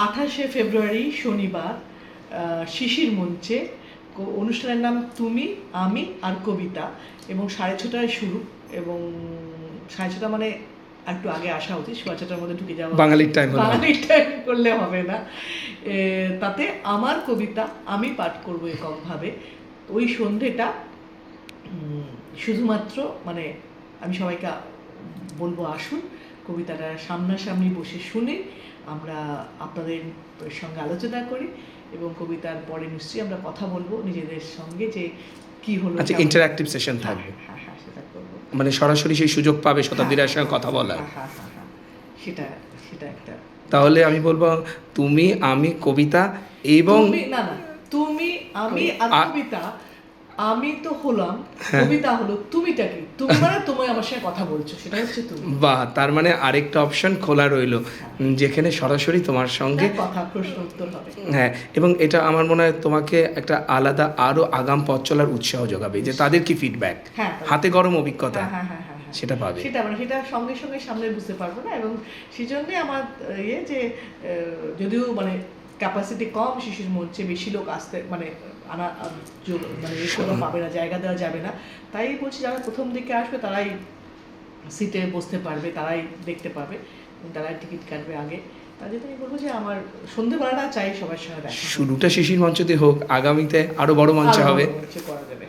28শে ফেব্রুয়ারি শনিবার শিশির মঞ্চে অনুষ্ঠানের নাম তুমি আমি আর কবিতা এবং 6:30টায় শুরু এবং 6:30 মানে একটু আগে আসা উচিত, 6:30টার মধ্যে ঢুকে যাওয়া বাঙালির টাইম করলে হবে না। তাতে আমার কবিতা আমি পাঠ করবো এককভাবে। ওই সন্ধেটা শুধুমাত্র মানে আমি সবাইকে বলবো আসুন, কবিতাটা সামনাসামনি বসে শুনে আমরা আপনাদের সঙ্গে আলোচনা করি এবং কবিতার পরে নিশ্চয়ই আমরা কথা বলবো নিজেদের সঙ্গে যে কি হলো। আচ্ছা, ইন্টারঅ্যাক্টিভ সেশন থাকবে। হ্যাঁ হ্যাঁ, সেটা করবো, মানে সরাসরি সেই সুযোগ পাবে শতাব্দী রায়ের সঙ্গে কথা বলার। হ্যাঁ হ্যাঁ হ্যাঁ, সেটা সেটা একটা। তাহলে আমি বলবো তুমি আমি কবিতা এবং না না, তুমি আমি আর কবিতা। আমি তো হলাম, হ্যাঁ। কবিতা হলো তুমিটা কি, তুমি মানে তুমি আমার সঙ্গে কথা বলছো, সেটা হচ্ছে তুমি। বাহ, তার মানে আরেকটা অপশন খোলা রইলো যেখানে সরাসরি তোমার সঙ্গে কথা প্রশ্ন উত্তর হবে। হ্যাঁ, এবং এটা আমার মনে হয় তোমাকে একটা আলাদা আরো আগাম পথ চলার উৎসাহ যোগাবে, যে তাদের কি ফিডব্যাক, হাতে গরম অভিজ্ঞতা সেটা পাবে। সেটা মানে সেটা সঙ্গে সঙ্গে সামনে বুঝতে পারবো না, এবং সেই জন্যে আমার যে যদিও মানে ক্যাপাসিটি কম শিশুর মঞ্চে, বেশি লোক আসতে মানে আনা মানে এগুলো পাবে না, জায়গা দেওয়া যাবে না, তাই বলছি যারা প্রথম দিকে আসবে তারাই সিটে বসতে পারবে, তারাই দেখতে পাবে, তারাই টিকিট কাটবে আগে। তার জন্য আমি বলবো যে আমার সন্ধ্যেবেলাটা চাই সবার সঙ্গে দেখা। শুরুটা শিশির মঞ্চ দিয়ে হোক, আগামীতে আরো বড় মঞ্চ হবে। করা যাবে।